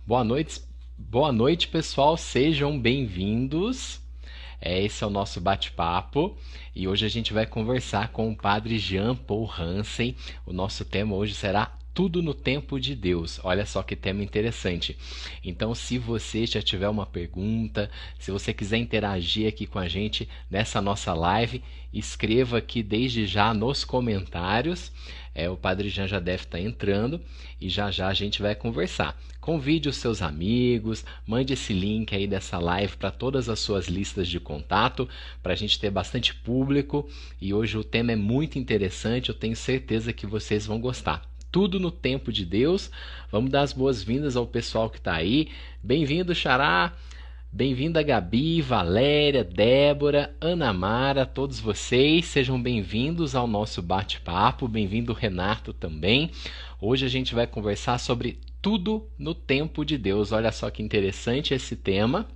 Boa noite, pessoal. Sejam bem-vindos. Esse é o nosso bate-papo e hoje a gente vai conversar com o Padre Jean Paul Hansen. O nosso tema hoje será Tudo no Tempo de Deus. Olha só que tema interessante. Então, se você já tiver uma pergunta, se você quiser interagir aqui com a gente nessa nossa live, escreva aqui desde já nos comentários. O Padre Jean já deve estar entrando e já já a gente vai conversar. Convide os seus amigos, mande esse link aí dessa live para todas as suas listas de contato, para a gente ter bastante público. E hoje o tema é muito interessante, eu tenho certeza que vocês vão gostar. Tudo no tempo de Deus. Vamos dar as boas-vindas ao pessoal que está aí. Bem-vindo, Xará. Bem-vinda, Gabi, Valéria, Débora, Ana Mara, todos vocês. Sejam bem-vindos ao nosso bate-papo. Bem-vindo, Renato, também. Hoje a gente vai conversar sobre tudo no tempo de Deus. Olha só que interessante esse tema.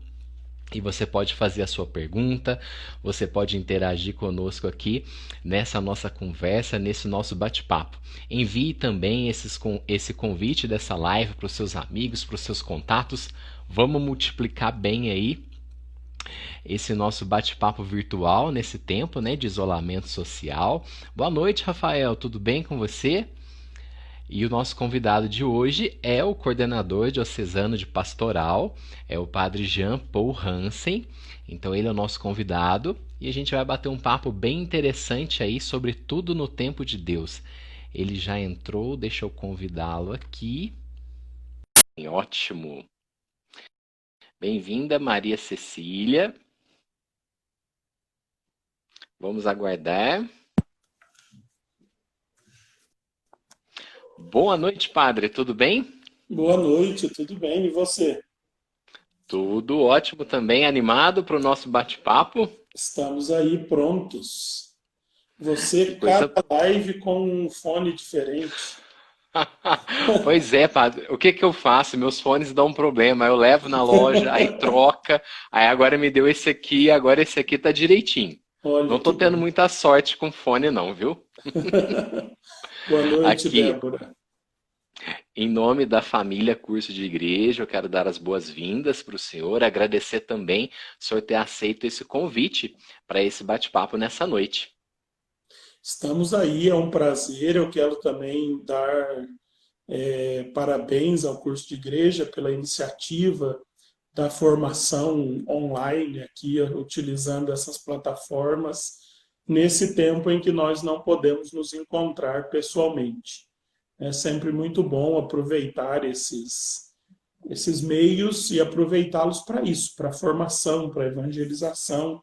E você pode fazer a sua pergunta, você pode interagir conosco aqui nessa nossa conversa, nesse nosso bate-papo. Envie também esse convite dessa live para os seus amigos, para os seus contatos. Vamos multiplicar bem aí esse nosso bate-papo virtual nesse tempo, né, de isolamento social. Boa noite, Rafael, tudo bem com você? E o nosso convidado de hoje é o coordenador diocesano de pastoral, é o Padre Jean Paul Hansen. Então ele é o nosso convidado e a gente vai bater um papo bem interessante aí sobre tudo no tempo de Deus. Ele já entrou, deixa eu convidá-lo aqui. Ótimo. Bem-vinda, Maria Cecília. Vamos aguardar. Boa noite, padre, tudo bem? Boa noite, tudo bem? E você? Tudo ótimo também, animado para o nosso bate-papo. Estamos aí prontos. Que Você, cada coisa. live com um fone diferente. Pois é, padre. O que que eu faço? Meus fones dão um problema. Eu levo na loja, aí troca. Aí agora me deu esse aqui, agora esse aqui tá direitinho. Não Olha tô que tendo bom. muita sorte com fone, não, viu? Boa noite, Aqui, Débora. em nome da família Curso de Igreja, eu quero dar as boas-vindas para o senhor, agradecer também o senhor ter aceito esse convite para esse bate-papo nessa noite. Estamos aí, é um prazer. Eu quero também dar parabéns ao curso de igreja pela iniciativa da formação online aqui, utilizando essas plataformas, nesse tempo em que nós não podemos nos encontrar pessoalmente. É sempre muito bom aproveitar esses meios e aproveitá-los para isso, para a formação, para a evangelização,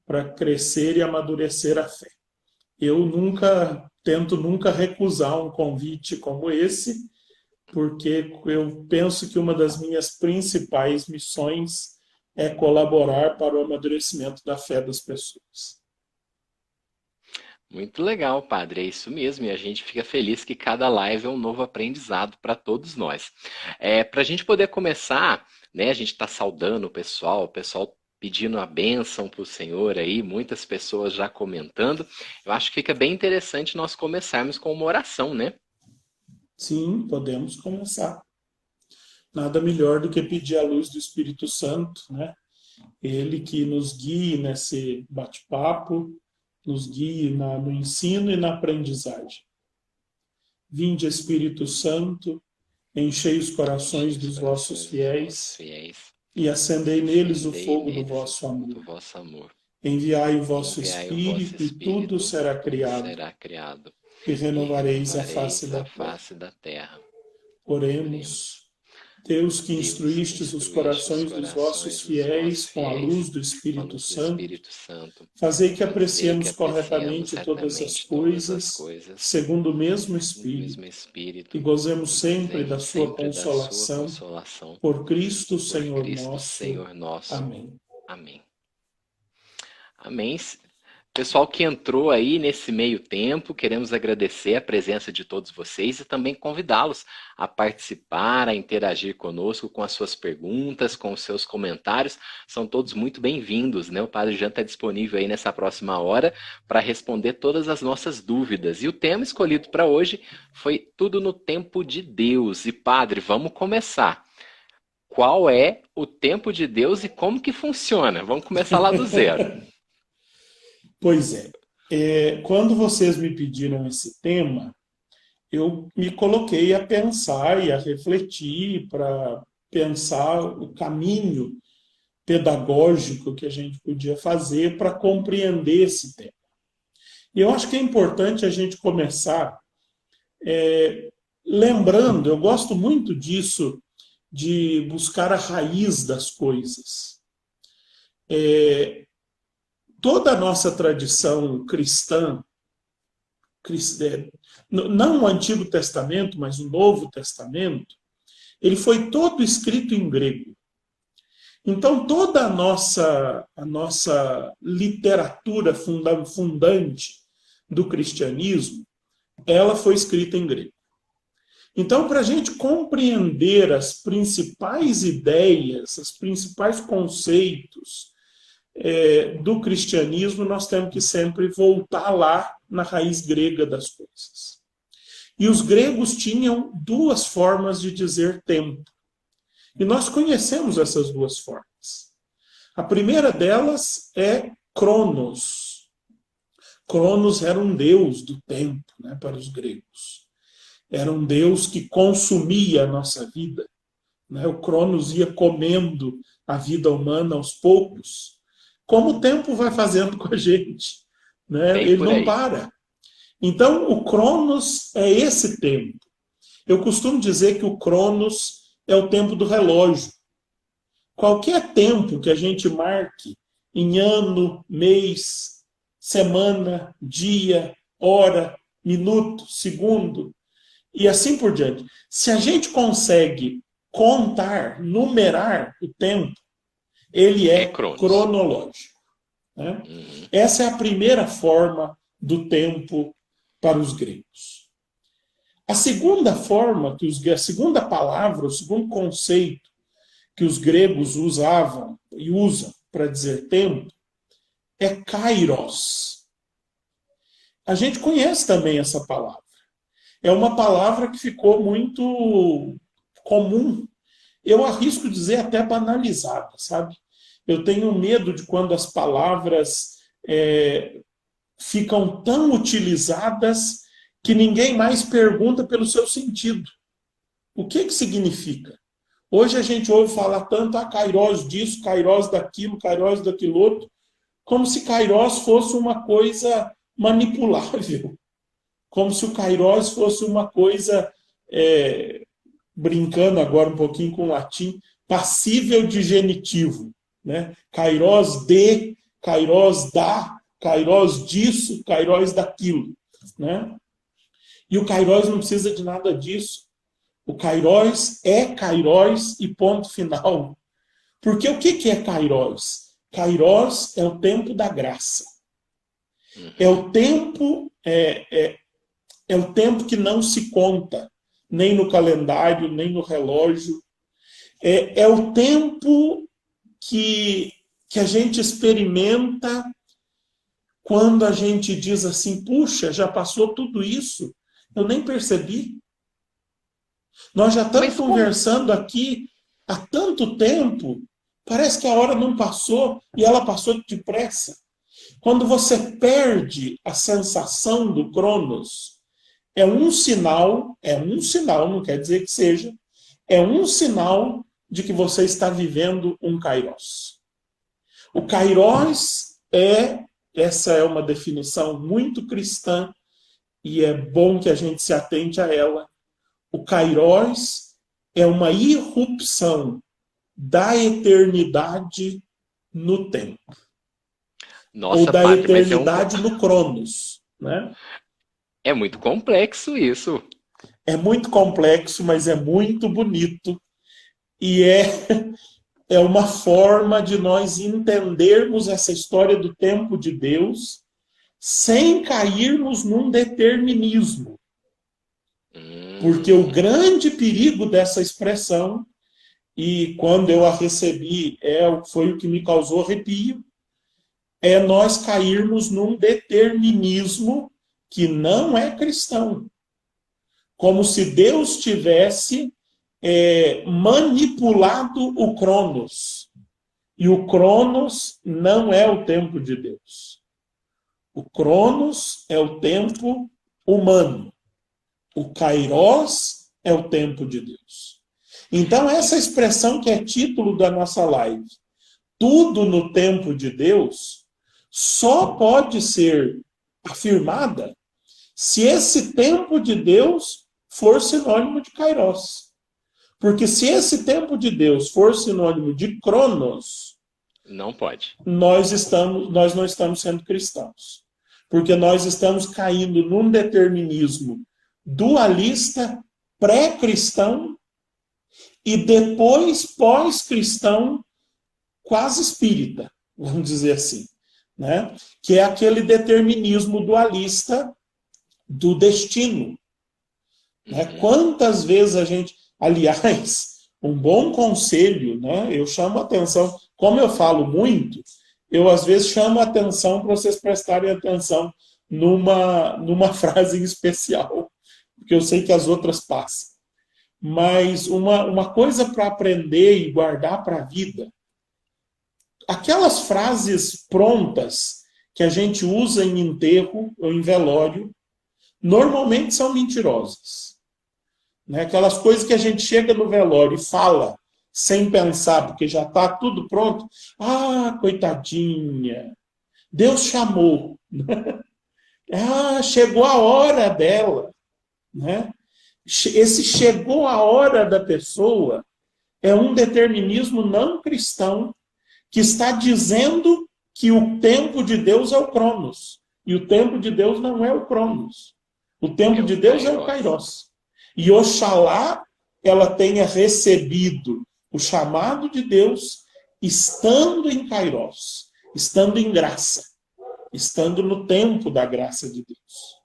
para crescer e amadurecer a fé. Eu tento nunca recusar um convite como esse, porque eu penso que uma das minhas principais missões é colaborar para o amadurecimento da fé das pessoas. Muito legal, padre, é isso mesmo, e a gente fica feliz que cada live é um novo aprendizado para todos nós. Para a gente poder começar, né, a gente está saudando o pessoal pedindo a bênção para o Senhor aí, muitas pessoas já comentando. Eu acho que fica bem interessante nós começarmos com uma oração, né? Sim, podemos começar. Nada melhor do que pedir a luz do Espírito Santo, né? Ele que nos guie nesse bate-papo, nos guie no ensino e na aprendizagem. Vinde, Espírito Santo, enchei os Enchei corações os dos vossos corações dos vossos fiéis fiéis e e acendei neles o acendei fogo do neles o vosso fogo do amor. vosso amor. Enviai o vosso Enviai o vosso Espírito e tudo Espírito será e tudo criado, será criado, e e renovareis a face renovareis da a terra. face da terra. Oremos. Oremos. Deus que Deus que instruístes os instruíste os corações dos vossos corações dos vossos fiéis com a luz fiéis do com a Espírito luz do Santo, Espírito Santo, fazei que fazei que apreciemos apreciemos corretamente todas as retamente todas as coisas, coisas, segundo o mesmo segundo o mesmo Espírito, e Espírito, gozemos e sempre da gozemos sua sempre da sua consolação. consolação. Por Cristo, Por Senhor Cristo nosso. Senhor nosso. Amém. Amém. Amém. Pessoal que entrou aí nesse meio tempo, queremos agradecer a presença de todos vocês e também convidá-los a participar, a interagir conosco com as suas perguntas, com os seus comentários. São todos muito bem-vindos, né? O Padre Jean está disponível aí nessa próxima hora para responder todas as nossas dúvidas. E o tema escolhido para hoje foi Tudo no Tempo de Deus. E, Padre, vamos começar. qual é o tempo de Deus e como que funciona? Vamos começar lá do zero. Pois é. Quando vocês me pediram esse tema, eu me coloquei a pensar e a refletir para pensar o caminho pedagógico que a gente podia fazer para compreender esse tema. E eu acho que é importante a gente começar lembrando, eu gosto muito disso, de buscar a raiz das coisas. Toda a nossa tradição cristã, não o Antigo Testamento, mas o Novo Testamento, ele foi todo escrito em grego. Então, toda a nossa literatura fundante do cristianismo, ela foi escrita em grego. Então, para a gente compreender as principais ideias, os principais conceitos do cristianismo, nós temos que sempre voltar lá na raiz grega das coisas. E os gregos tinham duas formas de dizer tempo. E nós conhecemos essas duas formas. A primeira delas é Cronos. Cronos era um deus do tempo, né, para os gregos. Era um deus que consumia a nossa vida. Né? O Cronos ia comendo a vida humana aos poucos, como o tempo vai fazendo com a gente. Né? Ele não para. Então, o Cronos é esse tempo. Eu costumo dizer que o Cronos é o tempo do relógio. Qualquer tempo que a gente marque em ano, mês, semana, dia, hora, minuto, segundo, e assim por diante. Se a gente consegue contar, numerar o tempo, ele é cronológico. Né? Essa é a primeira forma do tempo para os gregos. A segunda forma, a segunda palavra, o segundo conceito que os gregos usavam e usam para dizer tempo é kairos. A gente conhece também essa palavra. É uma palavra que ficou muito comum. Eu arrisco dizer até banalizada, sabe? Eu tenho medo de quando as palavras ficam tão utilizadas que ninguém mais pergunta pelo seu sentido. O que significa? Hoje a gente ouve falar tanto a kairós disso, kairós daquilo, kairós daquilo outro, como se kairós fosse uma coisa manipulável. Como se o kairós fosse uma coisa, brincando agora um pouquinho com o latim, passível de genitivo. Né? Kairós de, kairós da, kairós disso, kairós daquilo. Né? E o kairós não precisa de nada disso. O kairós é kairós e ponto final. Porque o que é kairós? Kairós é o tempo da graça. É o tempo o tempo que não se conta, nem no calendário, nem no relógio. É o tempo que a gente experimenta quando a gente diz assim, puxa, já passou tudo isso, eu nem percebi. Nós já estamos conversando aqui há tanto tempo, parece que a hora não passou e ela passou depressa. Quando você perde a sensação do Cronos, é um sinal, não quer dizer que seja, é um sinal de que você está vivendo um Kairos. O Kairos essa é uma definição muito cristã e é bom que a gente se atente a ela. O Kairos é uma irrupção da eternidade no tempo. Nossa, ou da eternidade no Cronos. Né? É muito complexo isso. É muito complexo, mas é muito bonito. E é uma forma de nós entendermos essa história do tempo de Deus sem cairmos num determinismo. Porque o grande perigo dessa expressão, e quando eu a recebi, foi o que me causou arrepio, é nós cairmos num determinismo que não é cristão. Como se Deus tivesse manipulado o Cronos. E o Cronos não é o tempo de Deus. O Cronos é o tempo humano. O Kairos é o tempo de Deus. Então, essa expressão que é título da nossa live, tudo no tempo de Deus, só pode ser afirmada se esse tempo de Deus for sinônimo de Kairos. Porque se esse tempo de Deus for sinônimo de Cronos, Não pode. nós não estamos sendo cristãos. Porque nós estamos caindo num determinismo dualista, pré-cristão e depois pós-cristão, quase espírita, vamos dizer assim, né? Que é aquele determinismo dualista do destino. Né? Quantas vezes a gente... Aliás, um bom conselho, né? Eu chamo a atenção, como eu falo muito, eu às vezes chamo a atenção para vocês prestarem atenção numa frase em especial, porque eu sei que as outras passam. Mas uma coisa para aprender e guardar para a vida, aquelas frases prontas que a gente usa em enterro ou em velório, normalmente são mentirosas. Né? Aquelas coisas que a gente chega no velório e fala sem pensar, porque já está tudo pronto. Ah, coitadinha, Deus chamou. Ah, chegou a hora dela. Né? Esse chegou a hora da pessoa é um determinismo não cristão que está dizendo que o tempo de Deus é o Cronos. E o tempo de Deus não é o Cronos. O tempo de Deus é o Kairos. E Oxalá ela tenha recebido o chamado de Deus estando em Kairos, estando em graça, estando no tempo da graça de Deus.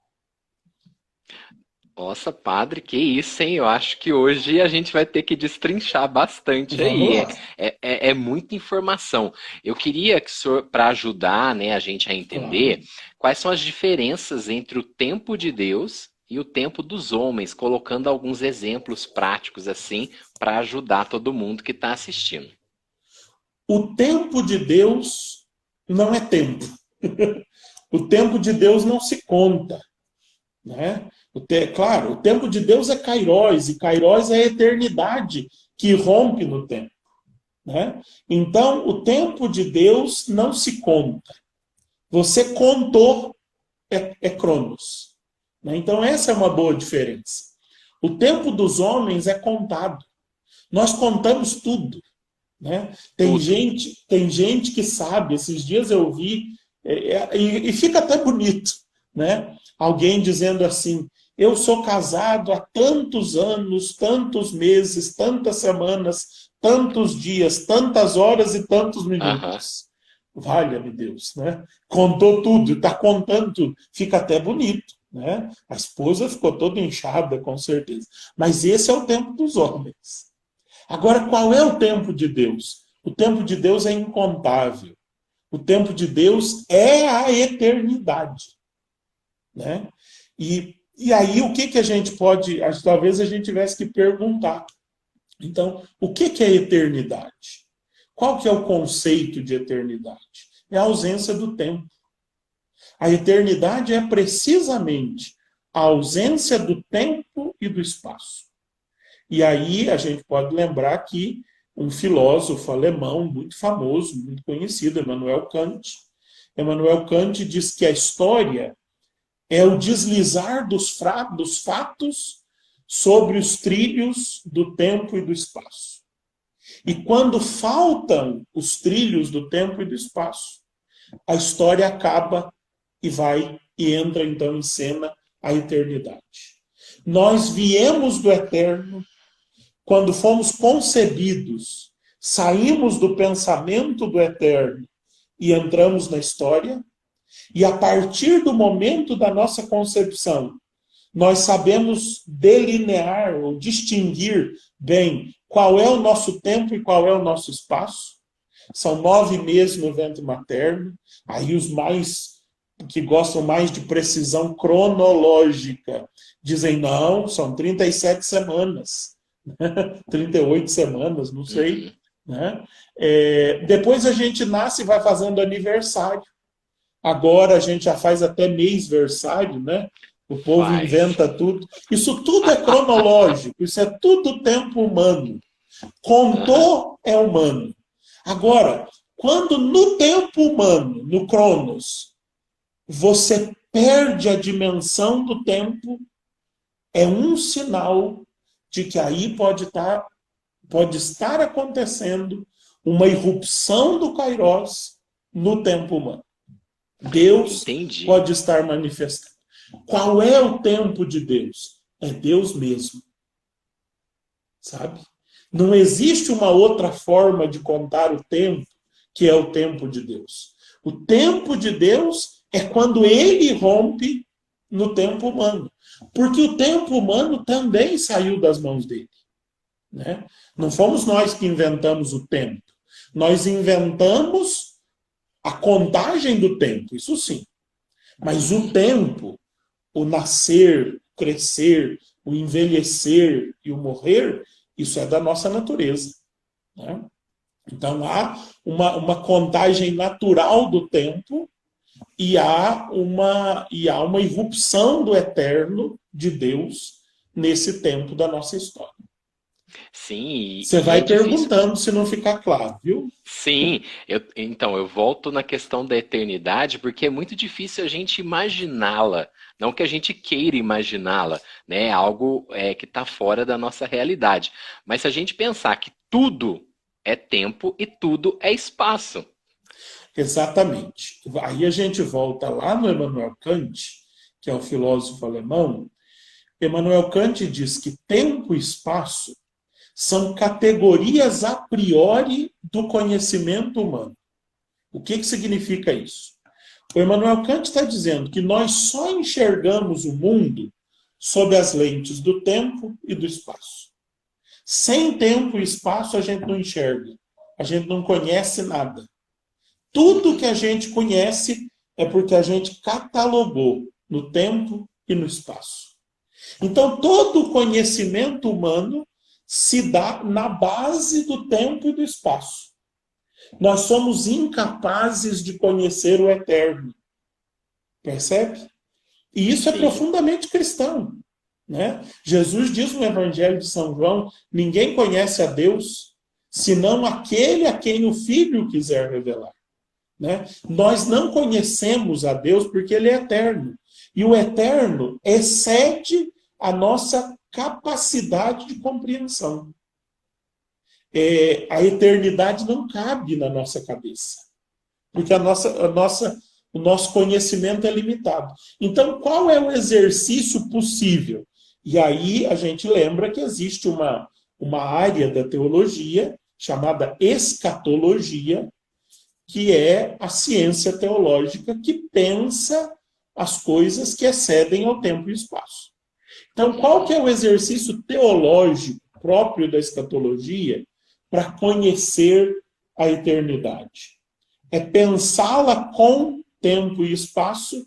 Nossa, padre, que isso, hein? Eu acho que hoje a gente vai ter que destrinchar bastante Vamos aí. lá. É muita informação. Eu queria que o senhor, para ajudar, né, a gente a entender, Claro. quais são as diferenças entre o tempo de Deus e o tempo dos homens, colocando alguns exemplos práticos assim, para ajudar todo mundo que está assistindo. O tempo de Deus não é tempo. O tempo de Deus não se conta. Né? Claro, o tempo de Deus é Kairos, e Kairos é a eternidade que rompe no tempo. Né? Então, o tempo de Deus não se conta. Você contou, é Cronos. Né? Então, essa é uma boa diferença. O tempo dos homens é contado. Nós contamos tudo. Né? Tem gente que sabe, esses dias eu vi, e fica até bonito, né? Alguém dizendo assim, eu sou casado há tantos anos, tantos meses, tantas semanas, tantos dias, tantas horas e tantos Aham. minutos. Valha-me Deus, né? Contou tudo, está contando tudo. Fica até bonito, né? A esposa ficou toda inchada, com certeza. Mas esse é o tempo dos homens. Agora, qual é o tempo de Deus? O tempo de Deus é incontável. O tempo de Deus é a eternidade. Né? E aí, o que a gente pode... Talvez a gente tivesse que perguntar. Então, o que é eternidade? Qual que é o conceito de eternidade? É a ausência do tempo. A eternidade é precisamente a ausência do tempo e do espaço. E aí a gente pode lembrar que um filósofo alemão muito famoso, muito conhecido, Immanuel Kant diz que a história é o deslizar dos fatos sobre os trilhos do tempo e do espaço. E quando faltam os trilhos do tempo e do espaço, a história acaba e entra então em cena a eternidade. Nós viemos do eterno. Quando fomos concebidos, saímos do pensamento do eterno e entramos na história, e a partir do momento da nossa concepção, nós sabemos delinear ou distinguir bem qual é o nosso tempo e qual é o nosso espaço. São 9 meses no ventre materno, aí os que gostam mais de precisão cronológica dizem, não, são 37 semanas. 38 semanas, não sei. Uhum. Né? Depois a gente nasce e vai fazendo aniversário. Agora a gente já faz até mêsversário, né? O povo Faz. inventa tudo. Isso tudo é cronológico, isso é tudo tempo humano. Aham. Contou é humano. Agora, quando no tempo humano, no Cronos, você perde a dimensão do tempo, é um sinal de que aí pode estar acontecendo uma irrupção do Kairos no tempo humano. Deus Entendi. pode estar manifestando. Qual é o tempo de Deus? É Deus mesmo, sabe? Não existe uma outra forma de contar o tempo que é o tempo de Deus. O tempo de Deus é quando ele rompe no tempo humano. Porque o tempo humano também saiu das mãos dele. Né? Não fomos nós que inventamos o tempo. Nós inventamos a contagem do tempo, isso sim. Mas o Uhum. tempo, o nascer, o crescer, o envelhecer e o morrer, isso é da nossa natureza. Né? Então há uma contagem natural do tempo e há uma irrupção do eterno de Deus nesse tempo da nossa história. Sim, Você e é vai difícil. perguntando se não ficar claro, viu? Sim, então eu volto na questão da eternidade, porque é muito difícil a gente imaginá-la, não que a gente queira imaginá-la, né? Algo que está fora da nossa realidade. Mas se a gente pensar que tudo é tempo e tudo é espaço. Exatamente. Aí a gente volta lá no Immanuel Kant, que é o filósofo alemão. Immanuel Kant diz que tempo e espaço são categorias a priori do conhecimento humano. O que significa isso? O Immanuel Kant está dizendo que nós só enxergamos o mundo sob as lentes do tempo e do espaço. Sem tempo e espaço a gente não enxerga. A gente não conhece nada. Tudo que Uhum. a gente conhece é porque a gente catalogou no tempo e no espaço. Então, todo o conhecimento humano se dá na base do tempo e do espaço. Nós somos incapazes de conhecer o eterno. Percebe? E isso é Sim. profundamente cristão. Né? Jesus diz no Evangelho de São João: ninguém conhece a Deus senão aquele a quem o Filho quiser revelar. Né? Nós não conhecemos a Deus porque Ele é eterno. E o eterno excede a nossa capacidade de compreensão. A eternidade não cabe na nossa cabeça, porque o nosso conhecimento é limitado. Então, qual é o exercício possível? E aí a gente lembra que existe uma área da teologia chamada escatologia, que é a ciência teológica que pensa as coisas que excedem ao tempo e espaço. Então, qual que Uhum. é o exercício teológico próprio da escatologia para conhecer a eternidade? É pensá-la com tempo e espaço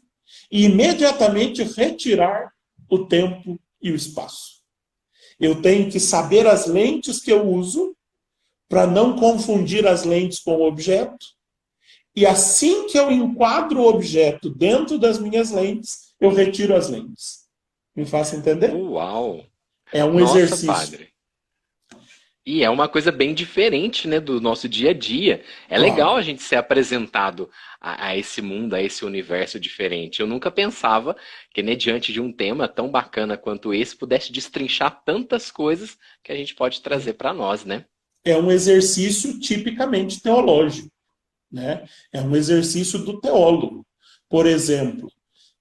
e imediatamente retirar o tempo e o espaço. Eu tenho que saber as lentes que eu uso para não confundir as lentes com o objeto. E assim que eu enquadro o objeto dentro das minhas lentes, eu retiro as lentes. Me faço entender? Uau! É um Nossa, exercício. padre. E é uma coisa bem diferente, né, do nosso dia a dia. É legal Claro. a gente ser apresentado a esse mundo, a esse universo diferente. Eu nunca pensava que, né, diante de um tema tão bacana quanto esse, pudesse destrinchar tantas coisas que a gente pode trazer para nós, né? É um exercício tipicamente teológico. Né? É um exercício do teólogo. Por exemplo,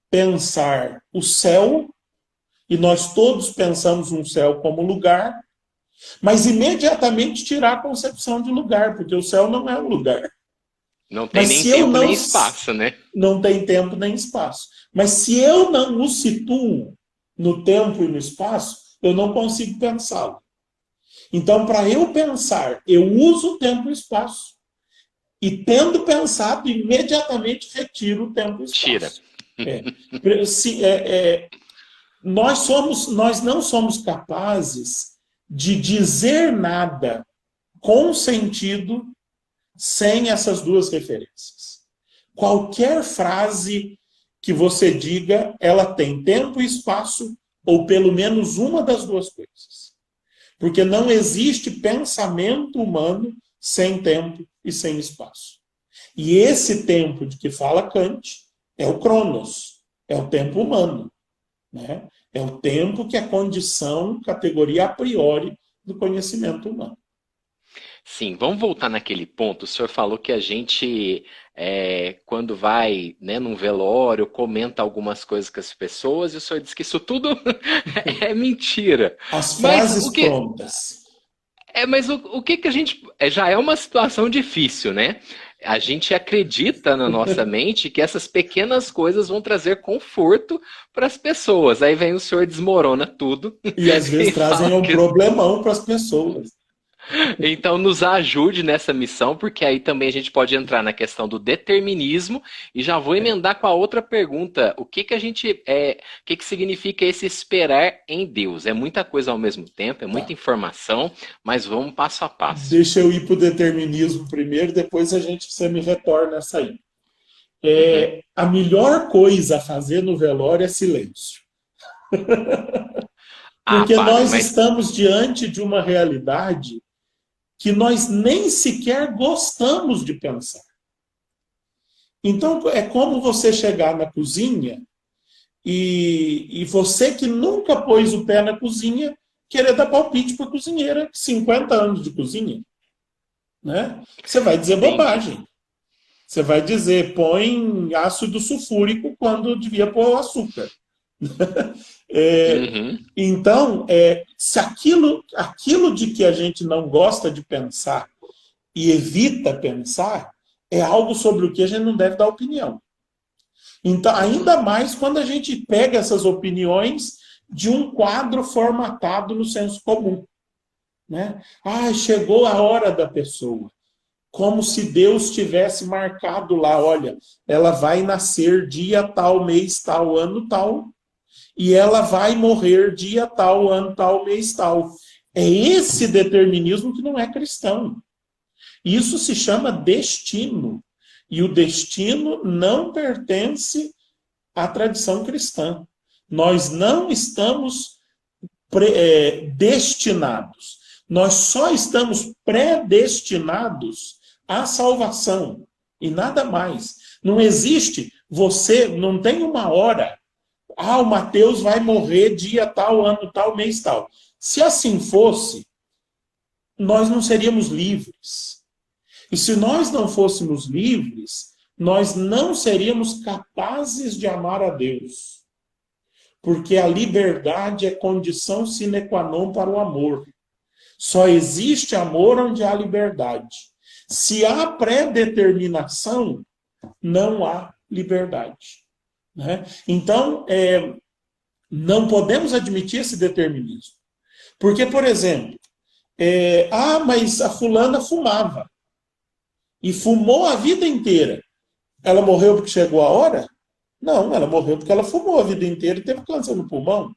pensar o céu, e nós todos pensamos um céu como lugar, mas imediatamente tirar a concepção de lugar, porque o céu não é um lugar. Não tem Mas nem se eu tempo não. nem espaço, né? Não tem tempo nem espaço. Mas se eu não o situo no tempo e no espaço, eu não consigo pensá-lo. Então, para eu pensar, eu uso o tempo e o espaço. E tendo pensado, imediatamente retiro o tempo e o Tira. espaço. É. Se, nós não somos capazes de dizer nada com sentido sem essas duas referências. Qualquer frase que você diga, ela tem tempo e espaço, ou pelo menos uma das duas coisas. Porque não existe pensamento humano sem tempo e sem espaço. E esse tempo de que fala Kant é o Cronos, é o tempo humano, né? É o tempo que é condição, categoria a priori do conhecimento humano. Sim, vamos voltar naquele ponto. O senhor falou que a gente, quando vai, né, num velório, comenta algumas coisas com as pessoas, e o senhor disse que isso tudo é mentira. As Mas frases prontas. mas o que que a gente. Já é uma situação difícil, né? A gente acredita na nossa mente que essas pequenas coisas vão trazer conforto para as pessoas. Aí vem o senhor, desmorona tudo E às vezes e trazem fala um que problemão para as pessoas. então nos ajude nessa missão, porque aí também a gente pode entrar na questão do determinismo e já vou emendar com a outra pergunta. O que que a gente o que que significa esse esperar em Deus? É muita coisa ao mesmo tempo, é muita Tá. informação, mas vamos passo a passo. Deixa eu ir para o determinismo primeiro, depois você me retorna essa aí. Uhum. A melhor coisa a fazer no velório é silêncio. Ah, Porque padre, nós mas estamos diante de uma realidade que nós nem sequer gostamos de pensar. Então, é como você chegar na cozinha e você que nunca pôs o pé na cozinha, querer dar palpite para a cozinheira, 50 anos de cozinha. Né? Você vai dizer entendi. bobagem. Você vai dizer, põe ácido sulfúrico quando devia pôr açúcar. Uhum. Então, se aquilo de que a gente não gosta de pensar e evita pensar, é algo sobre o que a gente não deve dar opinião. Então, ainda mais quando a gente pega essas opiniões de um quadro formatado no senso comum. Né? Ah, chegou a hora da pessoa. Como se Deus tivesse marcado lá, olha, ela vai nascer dia tal, mês tal, ano tal, e ela vai morrer dia tal, ano tal, mês tal. É esse determinismo que não é cristão. Isso se chama destino. E o destino não pertence à tradição cristã. Nós não estamos destinados. Nós só estamos predestinados à salvação. E nada mais. Não existe, você não tem uma hora. Ah, o Mateus vai morrer dia tal, ano tal, mês tal. Se assim fosse, nós não seríamos livres. E se nós não fôssemos livres, nós não seríamos capazes de amar a Deus. Porque a liberdade é condição sine qua non para o amor. Só existe amor onde há liberdade. Se há pré-determinação, não há liberdade. Né? Então, não podemos admitir esse determinismo. Porque, por exemplo, mas a fulana fumava. E fumou a vida inteira. Ela morreu porque chegou a hora? Não, ela morreu porque ela fumou a vida inteira e teve câncer no pulmão.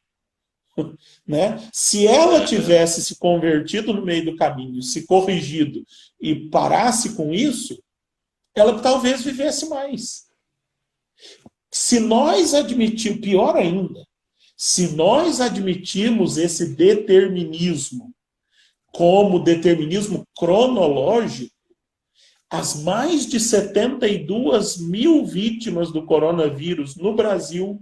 Né? Se ela Uhum. tivesse se convertido no meio do caminho, se corrigido e parasse com isso, ela talvez vivesse mais. Se nós admitirmos, pior ainda, se nós admitirmos esse determinismo como determinismo cronológico, as mais de 72 mil vítimas do coronavírus no Brasil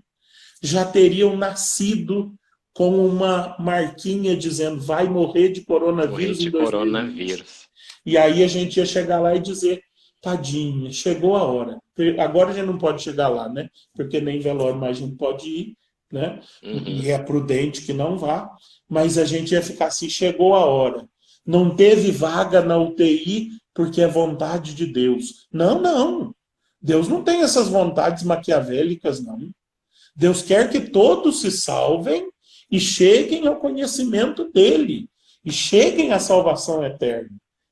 já teriam nascido com uma marquinha dizendo vai morrer de Morrer coronavírus em de 2020. coronavírus. E aí a gente ia chegar lá e dizer, tadinha, chegou a hora. Agora a gente não pode chegar lá, né? Porque nem velório mais a gente pode ir, né? Uhum. E é prudente que não vá, mas a gente ia ficar assim, chegou a hora. Não teve vaga na UTI porque é vontade de Deus. Não, não. Deus não tem essas vontades maquiavélicas, não. Deus quer que todos se salvem e cheguem ao conhecimento dele, e cheguem à salvação eterna.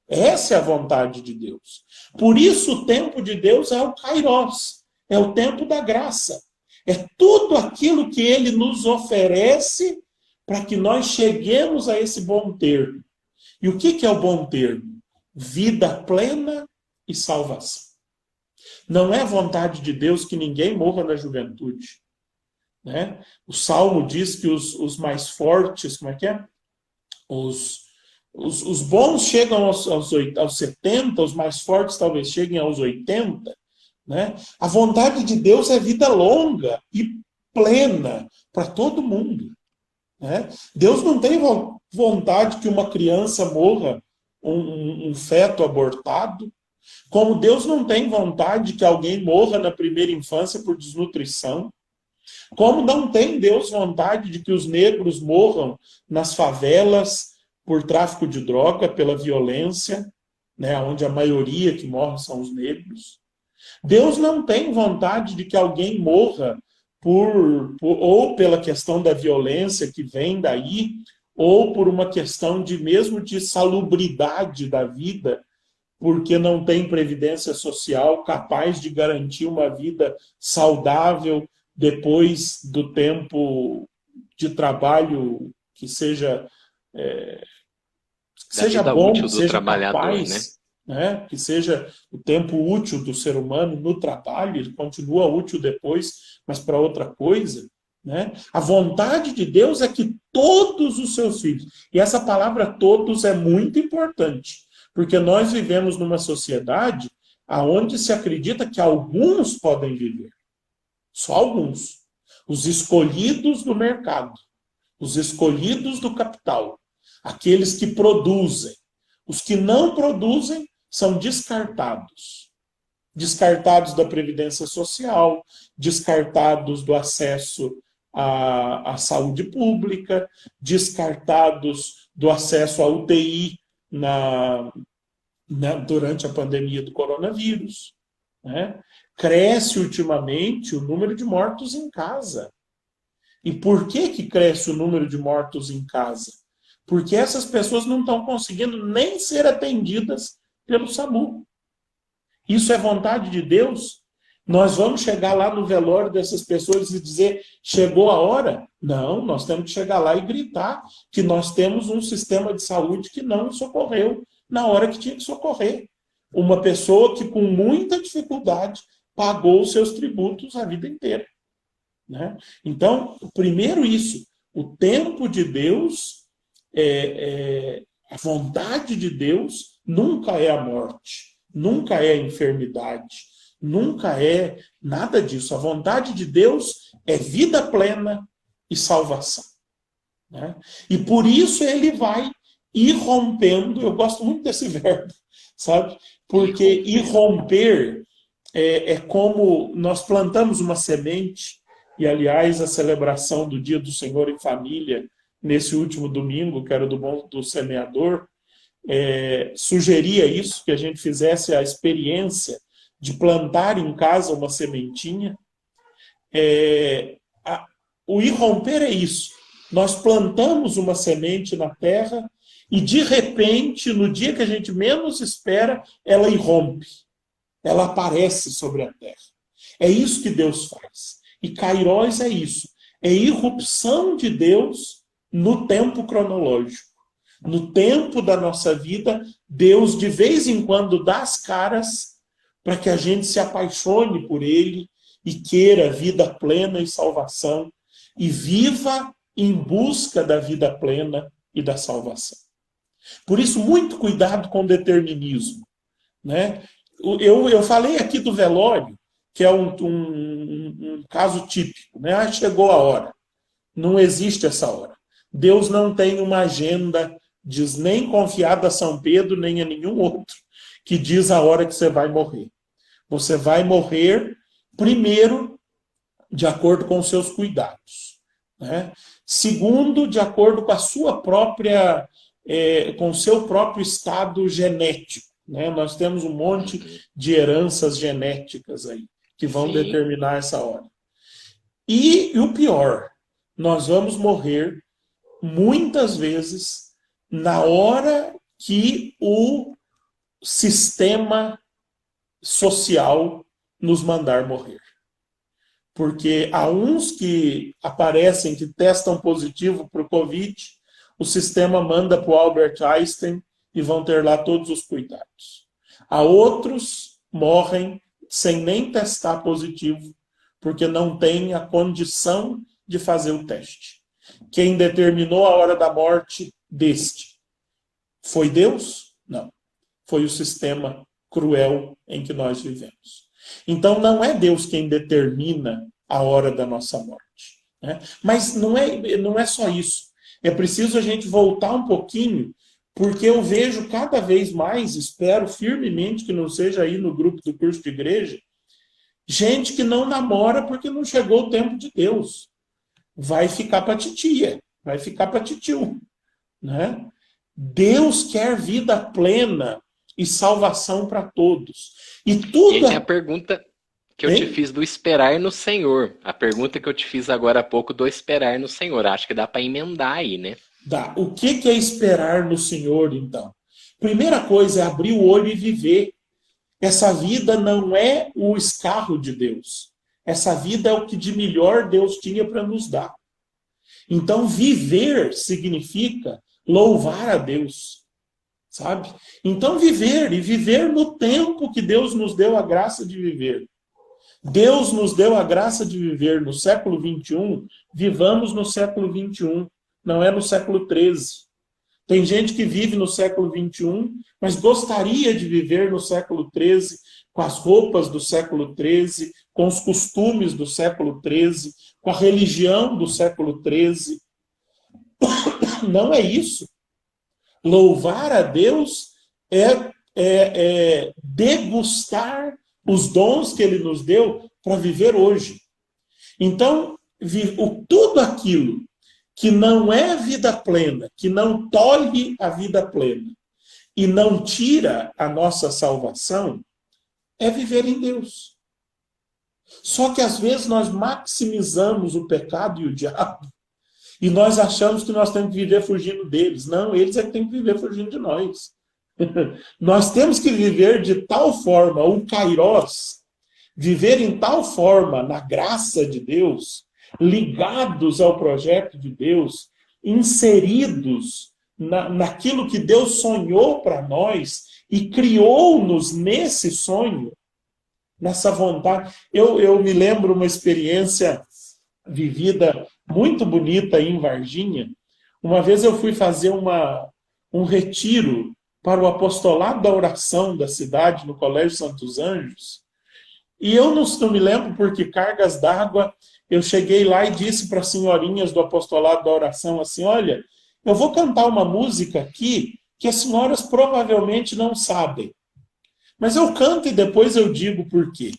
Essa é a vontade de Deus. Por isso, o tempo de Deus é o Kairos, é o tempo da graça. É tudo aquilo que ele nos oferece para que nós cheguemos a esse bom termo. E o que é o bom termo? Vida plena e salvação. Não é vontade de Deus que ninguém morra na juventude. Né? O Salmo diz que os mais fortes, como é que é? Os bons chegam aos 70, os mais fortes talvez cheguem aos 80. Né? A vontade de Deus é vida longa e plena para todo mundo. Né? Deus não tem vontade que uma criança morra, um feto abortado, como Deus não tem vontade que alguém morra na primeira infância por desnutrição, como não tem Deus vontade de que os negros morram nas favelas por tráfico de droga, pela violência, né, onde a maioria que morre são os negros. Deus não tem vontade de que alguém morra ou pela questão da violência que vem daí, ou por uma questão mesmo de salubridade da vida, porque não tem previdência social capaz de garantir uma vida saudável depois do tempo de trabalho que seja bom, que seja capaz, né? Que seja o tempo útil do ser humano no trabalho, ele continua útil depois, mas para outra coisa. Né? A vontade de Deus é que todos os seus filhos, e essa palavra todos é muito importante, porque nós vivemos numa sociedade onde se acredita que alguns podem viver. Só alguns. Os escolhidos do mercado. Os escolhidos do capital. Aqueles que produzem. Os que não produzem são descartados. Descartados da previdência social, descartados do acesso à saúde pública, descartados do acesso à UTI durante a pandemia do coronavírus. Né? Cresce ultimamente o número de mortos em casa. E por que cresce o número de mortos em casa? Porque essas pessoas não estão conseguindo nem ser atendidas pelo SAMU. Isso é vontade de Deus? Nós vamos chegar lá no velório dessas pessoas e dizer, chegou a hora? Não, nós temos que chegar lá e gritar que nós temos um sistema de saúde que não socorreu na hora que tinha que socorrer. Uma pessoa que com muita dificuldade pagou os seus tributos a vida inteira. Né? Então, primeiro isso, o tempo de Deus, a vontade de Deus nunca é a morte, nunca é a enfermidade, nunca é nada disso. A vontade de Deus é vida plena e salvação. Né? E por isso ele vai irrompendo, eu gosto muito desse verbo, sabe? Porque irromper é como nós plantamos uma semente, e aliás a celebração do Dia do Senhor em família, nesse último domingo, que era do semeador, sugeria isso, que a gente fizesse a experiência de plantar em casa uma sementinha. O irromper é isso. Nós plantamos uma semente na terra e, de repente, no dia que a gente menos espera, ela irrompe. Ela aparece sobre a terra. É isso que Deus faz. E Kairos é isso. É irrupção de Deus no tempo cronológico. No tempo da nossa vida, Deus, de vez em quando, dá as caras para que a gente se apaixone por Ele e queira vida plena e salvação e viva em busca da vida plena e da salvação. Por isso, muito cuidado com o determinismo. Né? Eu falei aqui do velório, que é um caso típico. Né? Chegou a hora. Não existe essa hora. Deus não tem uma agenda, diz nem confiada a São Pedro, nem a nenhum outro, que diz a hora que você vai morrer. Você vai morrer, primeiro, de acordo com os seus cuidados. Né? Segundo, de acordo com a sua própria, com o seu próprio estado genético. Né? Nós temos um monte de heranças genéticas aí, que vão determinar essa hora. E o pior, nós vamos morrer muitas vezes na hora que o sistema social nos mandar morrer. Porque há uns que aparecem, que testam positivo para o o Covid, o sistema manda para o Albert Einstein e vão ter lá todos os cuidados. Há outros morrem sem nem testar positivo, porque não tem a condição de fazer o teste. Quem determinou a hora da morte deste? Foi Deus? Não. Foi o sistema cruel em que nós vivemos. Então, não é Deus quem determina a hora da nossa morte, né? Mas não é só isso. É preciso a gente voltar um pouquinho, porque eu vejo cada vez mais, espero firmemente que não seja aí no grupo do curso de igreja, gente que não namora porque não chegou o tempo de Deus. Vai ficar para titia, vai ficar para titio, né? Deus quer vida plena e salvação para todos. E tudo E a pergunta que eu te fiz do esperar no Senhor, a pergunta que eu te fiz agora há pouco do esperar no Senhor, acho que dá para emendar aí, né? Dá. O que é esperar no Senhor, então? Primeira coisa é abrir o olho e viver. Essa vida não é o escarro de Deus. Essa vida é o que de melhor Deus tinha para nos dar. Então, viver significa louvar a Deus, sabe? Então, viver, e viver no tempo que Deus nos deu a graça de viver. Deus nos deu a graça de viver no século XXI, vivamos no século XXI, não é no século XIII. Tem gente que vive no século XXI, mas gostaria de viver no século XIII, com as roupas do século XIII, com os costumes do século XIII, com a religião do século XIII. Não é isso. Louvar a Deus é degustar os dons que Ele nos deu para viver hoje. Então, tudo aquilo que não é vida plena, que não tolhe a vida plena e não tira a nossa salvação, é viver em Deus. Só que às vezes nós maximizamos o pecado e o diabo e nós achamos que nós temos que viver fugindo deles. Não, eles é que têm que viver fugindo de nós. Nós temos que viver de tal forma, o kairós, viver em tal forma na graça de Deus, ligados ao projeto de Deus, inseridos naquilo que Deus sonhou para nós e criou-nos nesse sonho, nessa vontade. Eu me lembro uma experiência vivida muito bonita em Varginha. Uma vez eu fui fazer um retiro para o apostolado da oração da cidade, no Colégio Santos Anjos, e eu não me lembro por que cargas d'água eu cheguei lá e disse para as senhorinhas do apostolado da oração assim, olha, eu vou cantar uma música aqui que as senhoras provavelmente não sabem, mas eu canto e depois eu digo por quê.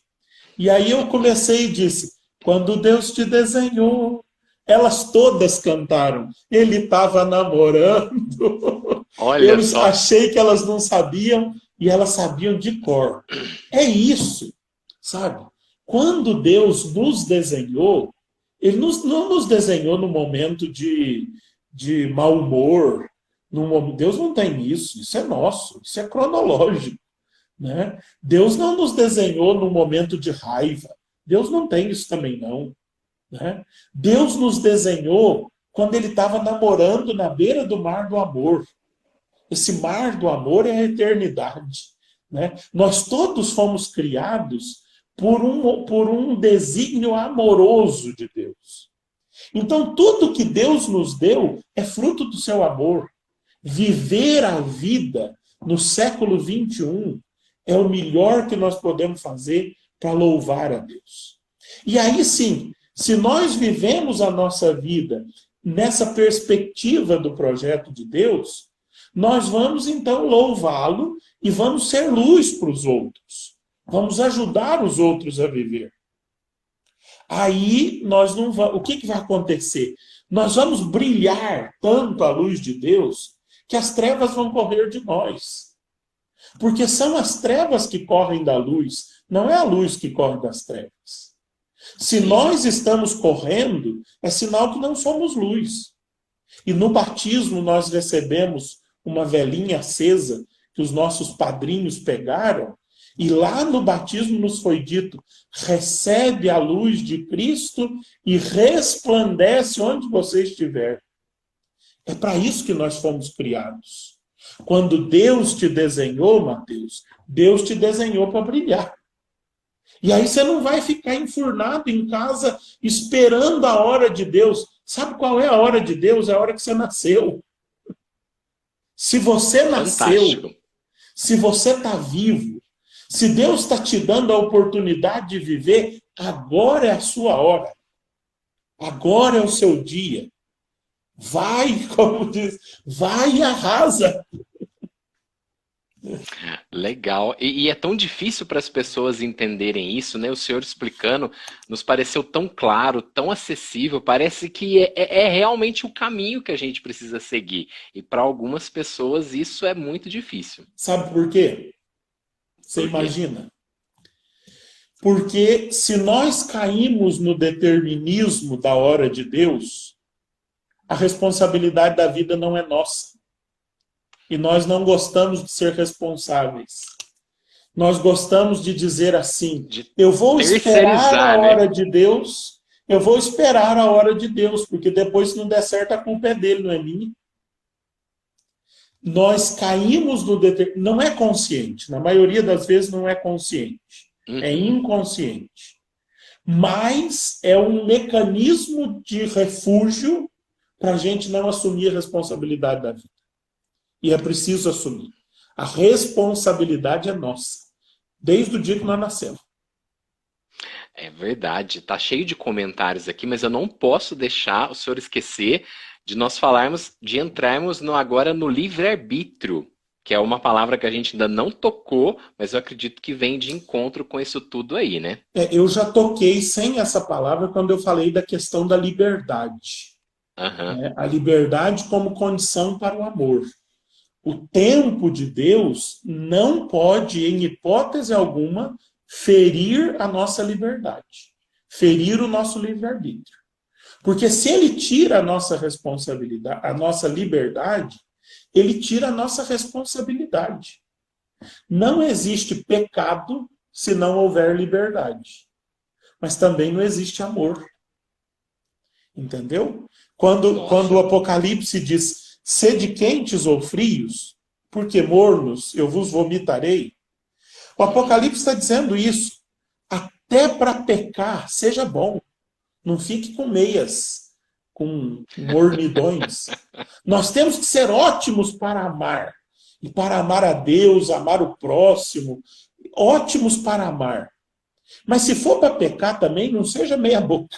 E aí eu comecei e disse, quando Deus te desenhou, elas todas cantaram, ele estava namorando. Olha só. Achei que elas não sabiam e elas sabiam de cor. É isso, sabe? Quando Deus nos desenhou, Ele não nos desenhou no momento de mau humor. Deus não tem isso. Isso é nosso. Isso é cronológico, né? Deus não nos desenhou no momento de raiva. Deus não tem isso também, não, né? Deus nos desenhou quando Ele estava namorando na beira do mar do amor. Esse mar do amor é a eternidade, né? Nós todos fomos criados por um desígnio amoroso de Deus. Então, tudo que Deus nos deu é fruto do seu amor. Viver a vida no século XXI é o melhor que nós podemos fazer para louvar a Deus. E aí sim, se nós vivemos a nossa vida nessa perspectiva do projeto de Deus, nós vamos então louvá-lo e vamos ser luz para os outros. Vamos ajudar os outros a viver. Aí nós não vamos. O que vai acontecer? Nós vamos brilhar tanto a luz de Deus que as trevas vão correr de nós. Porque são as trevas que correm da luz, não é a luz que corre das trevas. Se nós estamos correndo, é sinal que não somos luz. E no batismo nós recebemos uma velinha acesa que os nossos padrinhos pegaram, e lá no batismo nos foi dito, recebe a luz de Cristo e resplandece onde você estiver. É para isso que nós fomos criados. Quando Deus te desenhou, Mateus, Deus te desenhou para brilhar. E aí você não vai ficar enfurnado em casa esperando a hora de Deus. Sabe qual é a hora de Deus? É a hora que você nasceu. Se você nasceu, Fantástico. se você está vivo, se Deus está te dando a oportunidade de viver, agora é a sua hora. Agora é o seu dia. Vai, como diz, vai e arrasa. Legal. E é tão difícil para as pessoas entenderem isso, né? O senhor explicando nos pareceu tão claro, tão acessível. Parece que é realmente o caminho que a gente precisa seguir. E para algumas pessoas isso é muito difícil. Sabe por quê? Você Por quê? imagina? Porque se nós caímos no determinismo da hora de Deus, a responsabilidade da vida não é nossa. E nós não gostamos de ser responsáveis. Nós gostamos de dizer assim: De eu vou esperar a terceirizar, né? hora de Deus, eu vou esperar a hora de Deus, porque depois, se não der certo, a culpa é dele, não é minha. Nós caímos no determinismo. Não é consciente, na maioria das vezes não é consciente, é Uhum. inconsciente. Mas é um mecanismo de refúgio para a gente não assumir a responsabilidade da vida. E é preciso assumir. A responsabilidade é nossa, desde o dia que nós nascemos. É verdade, tá cheio de comentários aqui, mas eu não posso deixar o senhor esquecer de nós falarmos, de entrarmos agora no livre-arbítrio, que é uma palavra que a gente ainda não tocou, mas eu acredito que vem de encontro com isso tudo aí, né? Eu já toquei sem essa palavra quando eu falei da questão da liberdade. Aham. A liberdade como condição para o amor. O tempo de Deus não pode, em hipótese alguma, ferir a nossa liberdade, ferir o nosso livre-arbítrio. Porque se ele tira a nossa responsabilidade, a nossa liberdade, ele tira a nossa responsabilidade. Não existe pecado se não houver liberdade. Mas também não existe amor. Entendeu? Quando o Nossa. Apocalipse diz: sede quentes ou frios, porque mornos eu vos vomitarei. O Uhum. Apocalipse está dizendo isso. Até para pecar, seja bom. Não fique com meias, com mornidões. Nós temos que ser ótimos para amar. E para amar a Deus, amar o próximo. Ótimos para amar. Mas se for para pecar também, não seja meia boca.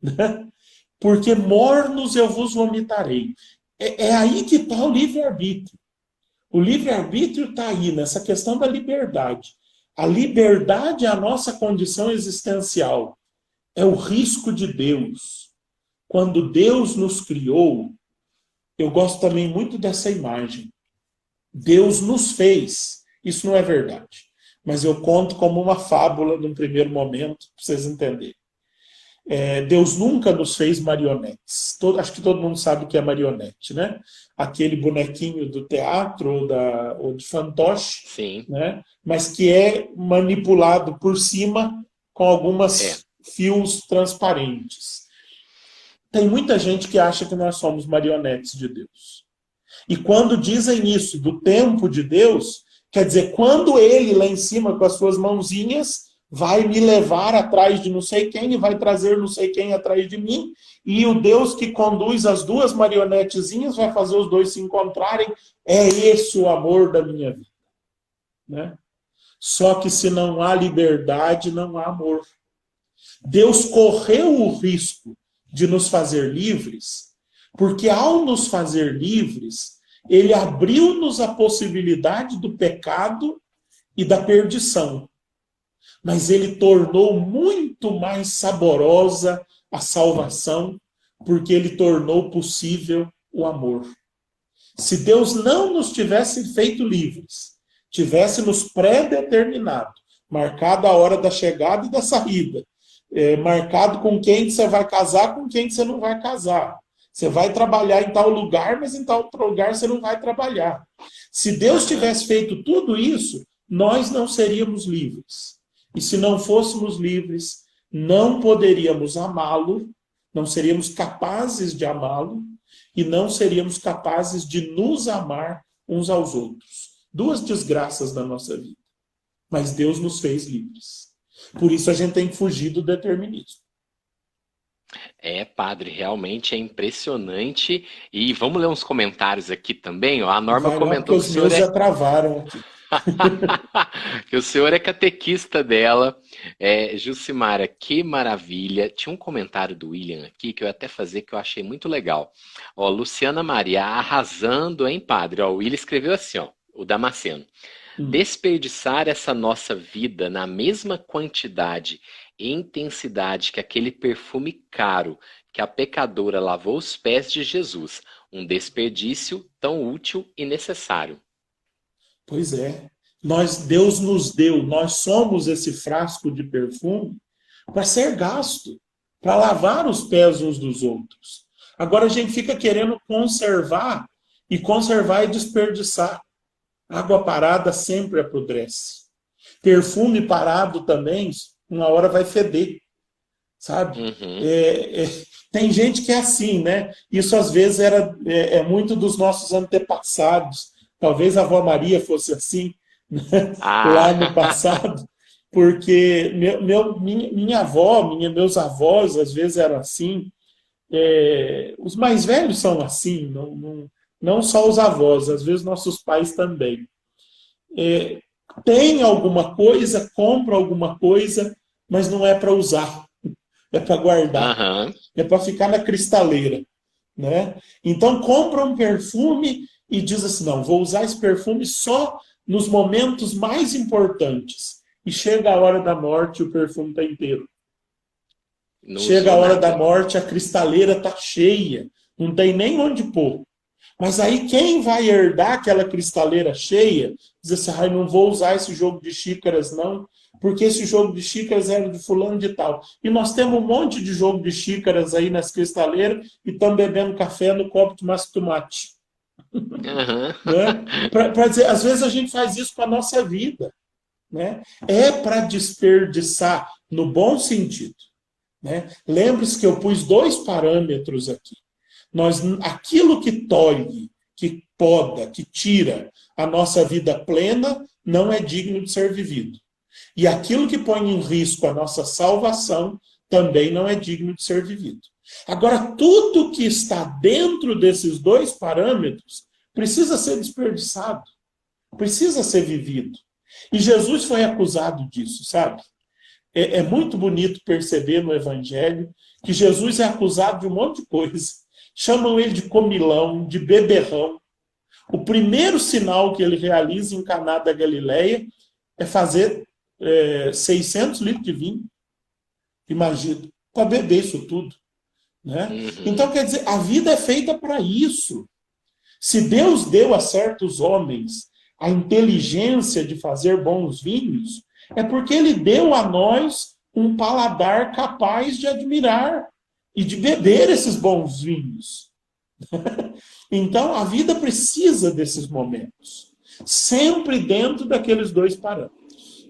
Né? Porque mornos eu vos vomitarei. É aí que está o livre-arbítrio. O livre-arbítrio está aí, nessa questão da liberdade. A liberdade é a nossa condição existencial. É o risco de Deus. Quando Deus nos criou, eu gosto também muito dessa imagem. Deus nos fez. Isso não é verdade. Mas eu conto como uma fábula num primeiro momento, para vocês entenderem. Deus nunca nos fez marionetes. Acho que todo mundo sabe o que é marionete, né? Aquele bonequinho do teatro ou de fantoche, Sim. né? Mas que é manipulado por cima com É. algumas fios transparentes. Tem muita gente que acha que nós somos marionetes de Deus. E quando dizem isso do tempo de Deus, quer dizer, quando ele lá em cima com as suas mãozinhas vai me levar atrás de não sei quem e vai trazer não sei quem atrás de mim, e o Deus que conduz as duas marionetezinhas vai fazer os dois se encontrarem. É esse o amor da minha vida. Né? Só que se não há liberdade, não há amor. Deus correu o risco de nos fazer livres, porque ao nos fazer livres, ele abriu-nos a possibilidade do pecado e da perdição. Mas ele tornou muito mais saborosa a salvação, porque ele tornou possível o amor. Se Deus não nos tivesse feito livres, tivesse nos pré-determinado, marcado a hora da chegada e da saída, marcado com quem você vai casar, com quem você não vai casar. Você vai trabalhar em tal lugar, mas em tal outro lugar você não vai trabalhar. Se Deus Aham. tivesse feito tudo isso, nós não seríamos livres. E se não fôssemos livres, não poderíamos amá-lo, não seríamos capazes de amá-lo, e não seríamos capazes de nos amar uns aos outros. Duas desgraças da nossa vida. Mas Deus nos fez livres. Por isso a gente tem que fugir do determinismo. Padre, realmente é impressionante. E vamos ler uns comentários aqui também, ó. A Norma Vai lá, porque comentou que os o senhor meus já travaram aqui. que o senhor é catequista dela. Jucimara, que maravilha. Tinha um comentário do William aqui que eu ia até fazer que eu achei muito legal. Ó, Luciana Maria, arrasando, hein, padre? Ó, o William escreveu assim, ó, o Damasceno. Desperdiçar essa nossa vida na mesma quantidade e intensidade que aquele perfume caro que a pecadora lavou os pés de Jesus. Um desperdício tão útil e necessário. Pois é. Deus nos deu, nós somos esse frasco de perfume para ser gasto, para lavar os pés uns dos outros. Agora a gente fica querendo conservar e desperdiçar. Água parada sempre apodrece. Perfume parado também, uma hora vai feder, sabe? Uhum. Tem gente que é assim, né? Isso às vezes é muito dos nossos antepassados. Talvez a avó Maria fosse assim, né? Lá no passado, porque minha avó, meus avós às vezes eram assim. Os mais velhos são assim, não só os avós, às vezes nossos pais também. Tem alguma coisa, compra alguma coisa, mas não é para usar, é para guardar, é para ficar na cristaleira, né? Então compra um perfume e diz assim, não, vou usar esse perfume só nos momentos mais importantes. E chega a hora da morte e o perfume está inteiro. Chega a hora da morte, a cristaleira está cheia, não tem nem onde pôr. Mas aí quem vai herdar aquela cristaleira cheia, diz assim, não vou usar esse jogo de xícaras não, porque esse jogo de xícaras era de fulano de tal. E nós temos um monte de jogo de xícaras aí nas cristaleiras e estamos bebendo café no copo de massa de tomate. Né? Para dizer, às vezes a gente faz isso com a nossa vida. Né? É para desperdiçar no bom sentido. Né? Lembre-se que eu pus 2 parâmetros aqui. Aquilo que tolhe, que poda, que tira a nossa vida plena, não é digno de ser vivido. E aquilo que põe em risco a nossa salvação também não é digno de ser vivido. Agora, tudo que está dentro desses 2 parâmetros precisa ser desperdiçado, precisa ser vivido. E Jesus foi acusado disso, sabe? É muito bonito perceber no Evangelho que Jesus é acusado de um monte de coisa. Chamam ele de comilão, de beberrão. O primeiro sinal que ele realiza em Caná da Galileia é fazer 600 litros de vinho. Imagina, para beber isso tudo. Né? Então, quer dizer, a vida é feita para isso. Se Deus deu a certos homens a inteligência de fazer bons vinhos, é porque ele deu a nós um paladar capaz de admirar e de beber esses bons vinhos. Então, a vida precisa desses momentos, sempre dentro daqueles 2 parâmetros.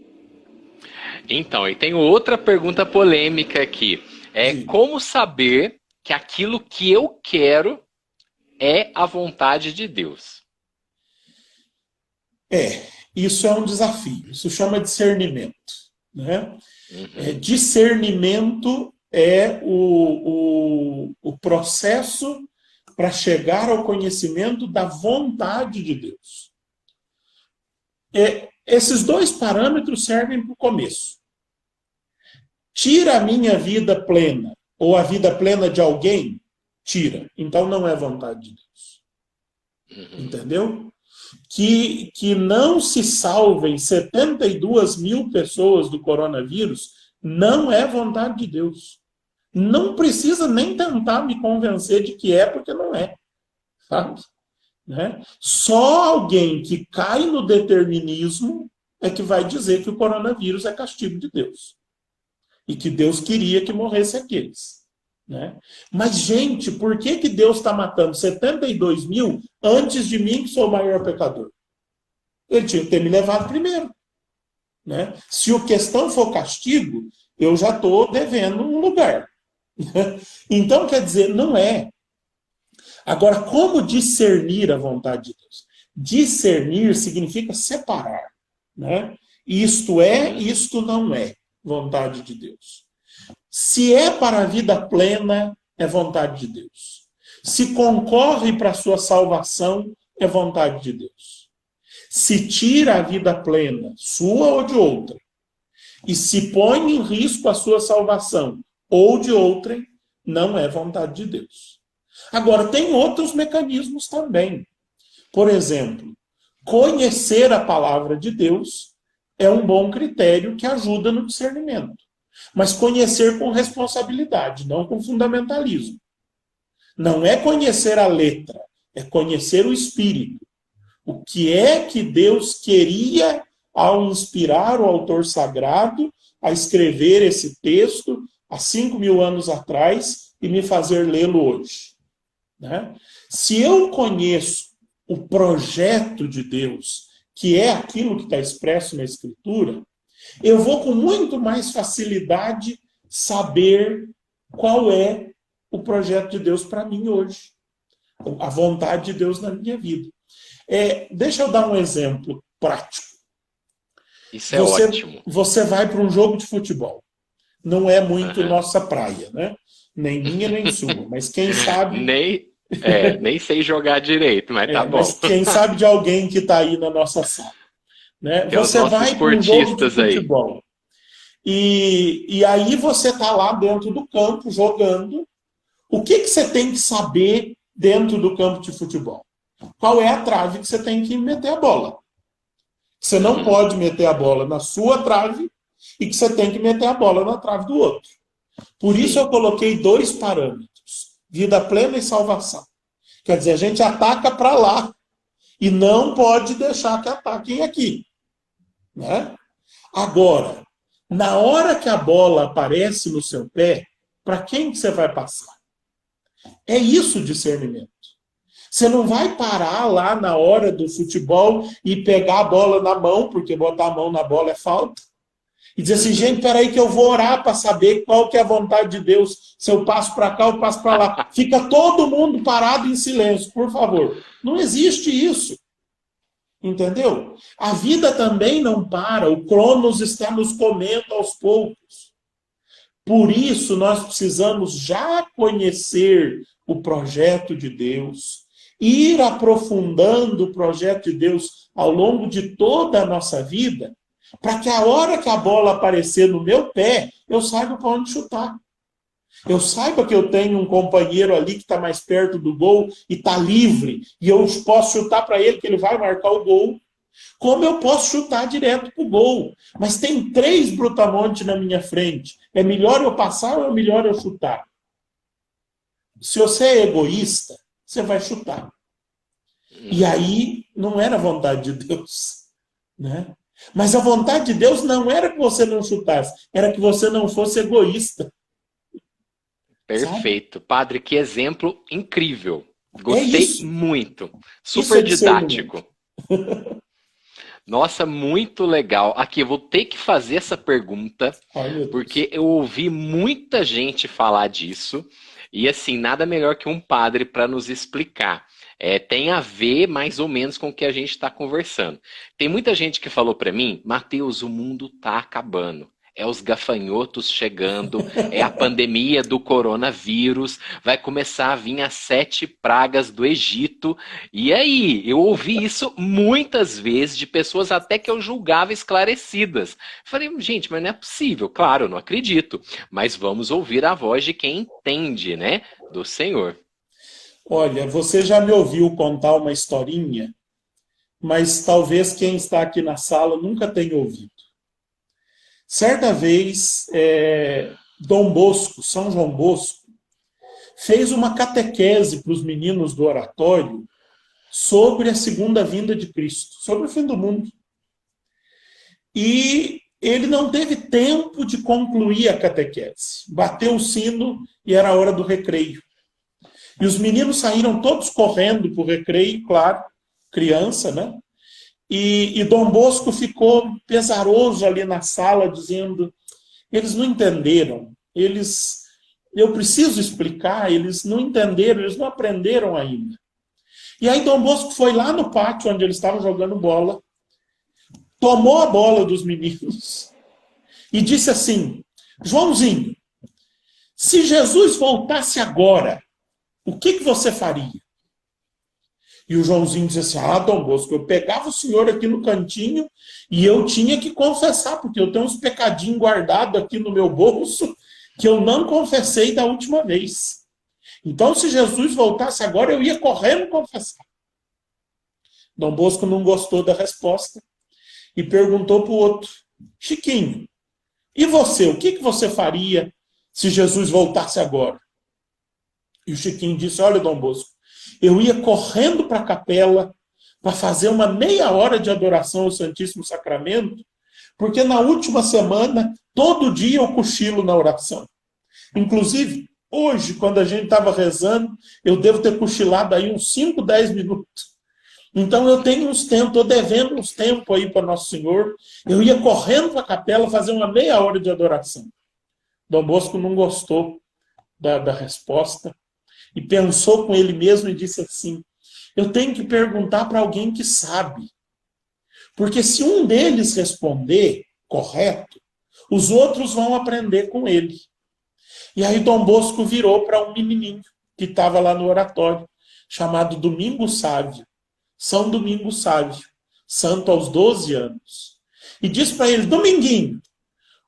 Então, e tem outra pergunta polêmica aqui. Como saber que aquilo que eu quero é a vontade de Deus? Isso é um desafio. Isso chama discernimento. Né? Discernimento é o processo para chegar ao conhecimento da vontade de Deus. Esses 2 parâmetros servem para o começo. Tira a minha vida plena, ou a vida plena de alguém, tira. Então não é vontade de Deus. Entendeu? Que não se salvem 72 mil pessoas do coronavírus não é vontade de Deus. Não precisa nem tentar me convencer de que é, porque não é. Sabe? Né? Só alguém que cai no determinismo é que vai dizer que o coronavírus é castigo de Deus. E que Deus queria que morresse aqueles. Né? Mas, gente, por que Deus está matando 72 mil antes de mim, que sou o maior pecador? Ele tinha que ter me levado primeiro. Né? Se a questão for castigo, eu já estou devendo um lugar. Então, quer dizer, não é. Agora, como discernir a vontade de Deus? Discernir significa separar, né? Isto é, Uhum. isto não é vontade de Deus. Se é para a vida plena, é vontade de Deus. Se concorre para a sua salvação, é vontade de Deus. Se tira a vida plena, sua ou de outra, e se põe em risco a sua salvação ou de outrem, não é vontade de Deus. Agora, tem outros mecanismos também. Por exemplo, conhecer a palavra de Deus é um bom critério que ajuda no discernimento. Mas conhecer com responsabilidade, não com fundamentalismo. Não é conhecer a letra, é conhecer o espírito. O que é que Deus queria ao inspirar o autor sagrado a escrever esse texto há 5.000 anos atrás e me fazer lê-lo hoje? Né? Se eu conheço o projeto de Deus, que é aquilo que está expresso na Escritura, eu vou com muito mais facilidade saber qual é o projeto de Deus para mim hoje, a vontade de Deus na minha vida. Deixa eu dar um exemplo prático. Isso é ótimo. Você vai para um jogo de futebol. Não é muito nossa praia, né? Nem minha, nem sua. Mas quem sabe... nem sei jogar direito, mas tá bom. Mas quem sabe de alguém que está aí na nossa sala. Né? Você vai para um jogo de futebol. E aí você está lá dentro do campo jogando. O que você tem que saber dentro do campo de futebol? Qual é a trave que você tem que meter a bola? Você não pode meter a bola na sua trave e que você tem que meter a bola na trave do outro. Por isso eu coloquei 2 parâmetros: vida plena e salvação. Quer dizer, a gente ataca para lá e não pode deixar que ataquem aqui. Né? Agora, na hora que a bola aparece no seu pé, para quem que você vai passar? É isso o discernimento. Você não vai parar lá na hora do futebol e pegar a bola na mão, porque botar a mão na bola é falta, e dizer assim, gente, peraí que eu vou orar para saber qual que é a vontade de Deus. Se eu passo para cá, eu passo para lá. Fica todo mundo parado em silêncio, por favor. Não existe isso. Entendeu? A vida também não para. O Cronos está nos comendo aos poucos. Por isso, nós precisamos já conhecer o projeto de Deus, ir aprofundando o projeto de Deus ao longo de toda a nossa vida, para que a hora que a bola aparecer no meu pé, eu saiba para onde chutar. Eu saiba que eu tenho um companheiro ali que está mais perto do gol e está livre, e eu posso chutar para ele que ele vai marcar o gol, como eu posso chutar direto para o gol. Mas tem 3 brutamontes na minha frente. É melhor eu passar ou é melhor eu chutar? Se você é egoísta, você vai chutar. E aí não era vontade de Deus. Né? Mas a vontade de Deus não era que você não chutasse, era que você não fosse egoísta. Perfeito. Sabe? Padre, que exemplo incrível. Gostei muito. Super didático. Nossa, muito legal. Aqui, eu vou ter que fazer essa pergunta, porque eu ouvi muita gente falar disso. E assim, nada melhor que um padre para nos explicar. Tem a ver mais ou menos com o que a gente está conversando. Tem muita gente que falou para mim, Mateus, o mundo está acabando. É os gafanhotos chegando, é a pandemia do coronavírus, vai começar a vir as 7 pragas do Egito. E aí, eu ouvi isso muitas vezes de pessoas até que eu julgava esclarecidas. Falei, gente, mas não é possível. Claro, eu não acredito. Mas vamos ouvir a voz de quem entende, né? Do Senhor. Olha, você já me ouviu contar uma historinha, mas talvez quem está aqui na sala nunca tenha ouvido. Certa vez, Dom Bosco, São João Bosco, fez uma catequese para os meninos do oratório sobre a segunda vinda de Cristo, sobre o fim do mundo. E ele não teve tempo de concluir a catequese. Bateu o sino e era a hora do recreio. E os meninos saíram todos correndo para o recreio, claro, criança, né? E Dom Bosco ficou pesaroso ali na sala, dizendo, eles não entenderam, eles Eu preciso explicar, eles não entenderam, eles não aprenderam ainda. E aí Dom Bosco foi lá no pátio onde eles estavam jogando bola, tomou a bola dos meninos e disse assim: Joãozinho, se Jesus voltasse agora, o que você faria? E o Joãozinho disse assim: Dom Bosco, eu pegava o senhor aqui no cantinho e eu tinha que confessar, porque eu tenho uns pecadinhos guardados aqui no meu bolso que eu não confessei da última vez. Então, se Jesus voltasse agora, eu ia correndo confessar. Dom Bosco não gostou da resposta e perguntou para o outro: Chiquinho, e você? O que você faria se Jesus voltasse agora? E o Chiquinho disse: olha, Dom Bosco, eu ia correndo para a capela para fazer uma meia hora de adoração ao Santíssimo Sacramento, porque na última semana, todo dia eu cochilo na oração. Inclusive, hoje, quando a gente estava rezando, eu devo ter cochilado aí uns 5, 10 minutos. Então eu tenho uns tempos, estou devendo uns tempos aí para Nosso Senhor. Eu ia correndo para a capela fazer uma meia hora de adoração. Dom Bosco não gostou da resposta e pensou com ele mesmo e disse assim: eu tenho que perguntar para alguém que sabe. Porque se um deles responder correto, os outros vão aprender com ele. E aí Dom Bosco virou para um menininho que estava lá no oratório, chamado Domingos Sávio. São Domingos Sávio, santo aos 12 anos. E diz para ele: Dominguinho,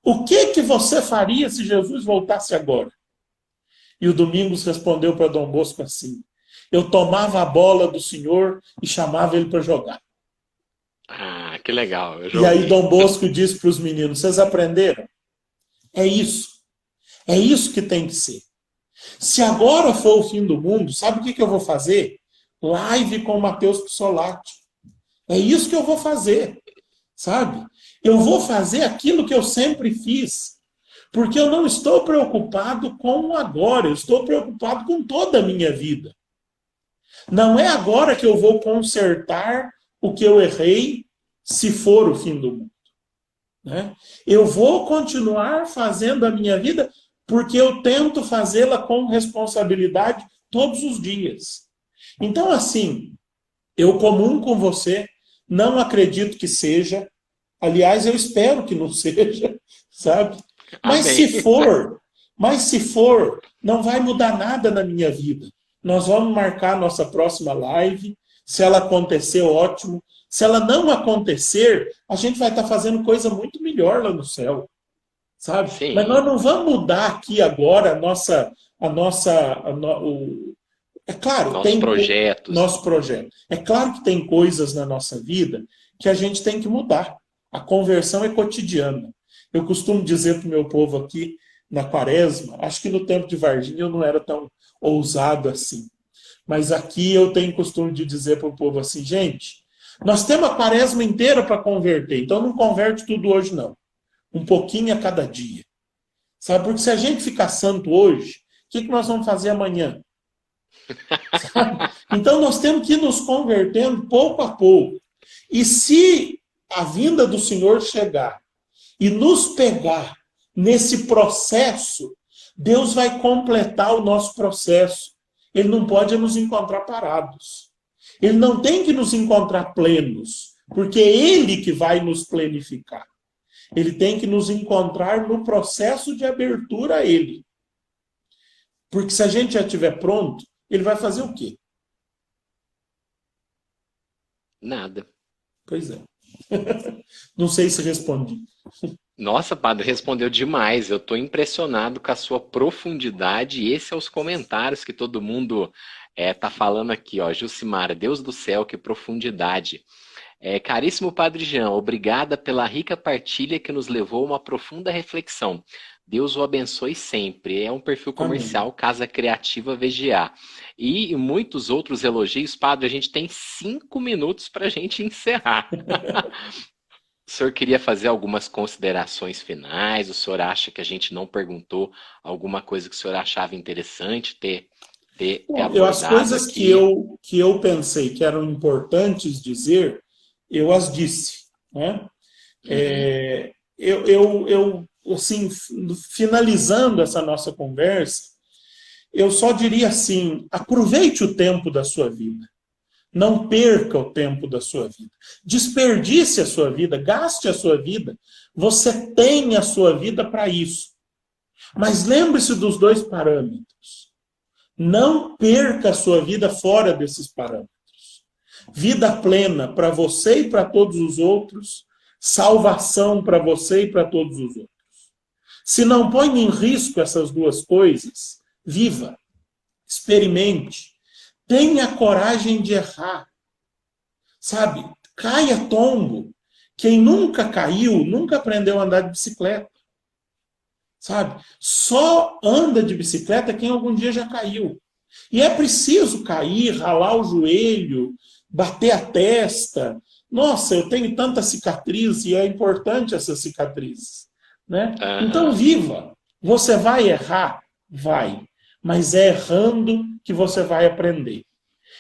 o que você faria se Jesus voltasse agora? E o Domingos respondeu para Dom Bosco assim: eu tomava a bola do senhor e chamava ele para jogar. Ah, que legal. E aí Dom Bosco disse para os meninos: vocês aprenderam? É isso. É isso que tem que ser. Se agora for o fim do mundo, sabe o que eu vou fazer? Live com o Mateus Pissolati. É isso que eu vou fazer. Sabe? Eu vou fazer aquilo que eu sempre fiz. Porque eu não estou preocupado com o agora, eu estou preocupado com toda a minha vida. Não é agora que eu vou consertar o que eu errei, se for o fim do mundo. Né? Eu vou continuar fazendo a minha vida porque eu tento fazê-la com responsabilidade todos os dias. Então, assim, eu comum com você, não acredito que seja, aliás, eu espero que não seja, sabe? Mas se for, não vai mudar nada na minha vida. Nós vamos marcar nossa próxima live. Se ela acontecer, ótimo. Se ela não acontecer, a gente vai estar fazendo coisa muito melhor lá no céu. Sabe? Sim. Mas nós não vamos mudar aqui agora é claro, nossos tem projetos. Nosso projeto. É claro que tem coisas na nossa vida que a gente tem que mudar. A conversão é cotidiana. Eu costumo dizer para o meu povo aqui, na Quaresma, acho que no tempo de Varginha eu não era tão ousado assim. Mas aqui eu tenho costume de dizer para o povo assim: gente, nós temos a Quaresma inteira para converter, então não converte tudo hoje, não. Um pouquinho a cada dia. Sabe? Porque se a gente ficar santo hoje, o que nós vamos fazer amanhã? Sabe? Então nós temos que ir nos convertendo pouco a pouco. E se a vinda do Senhor chegar e nos pegar nesse processo, Deus vai completar o nosso processo. Ele não pode nos encontrar parados. Ele não tem que nos encontrar plenos, porque é Ele que vai nos plenificar. Ele tem que nos encontrar no processo de abertura a Ele. Porque se a gente já estiver pronto, Ele vai fazer o quê? Nada. Pois é. Não sei se respondi. Nossa, padre, respondeu demais. Eu estou impressionado com a sua profundidade e esses são os comentários que todo mundo tá falando aqui, ó. Jucimara, Deus do céu, que profundidade. Caríssimo Padre Jean, obrigada pela rica partilha que nos levou a uma profunda reflexão. Deus o abençoe sempre. É um perfil comercial, Amém. Casa Criativa VGA. E muitos outros elogios. Padre, a gente tem 5 minutos para a gente encerrar. O senhor queria fazer algumas considerações finais? O senhor acha que a gente não perguntou alguma coisa que o senhor achava interessante ter abordado as coisas aqui? que eu pensei que eram importantes dizer, eu as disse. Né? Uhum. Assim, finalizando essa nossa conversa, eu só diria assim: aproveite o tempo da sua vida. Não perca o tempo da sua vida. Desperdice a sua vida, gaste a sua vida. Você tem a sua vida para isso. Mas lembre-se dos dois parâmetros. Não perca a sua vida fora desses parâmetros. Vida plena para você e para todos os outros, salvação para você e para todos os outros. Se não põe em risco essas duas coisas, viva, experimente, tenha coragem de errar. Sabe, caia tombo. Quem nunca caiu, nunca aprendeu a andar de bicicleta. Sabe? Só anda de bicicleta quem algum dia já caiu. E é preciso cair, ralar o joelho, bater a testa. Nossa, eu tenho tanta cicatriz e é importante essas cicatrizes. Né? Então, viva. Você vai errar? Vai. Mas é errando que você vai aprender.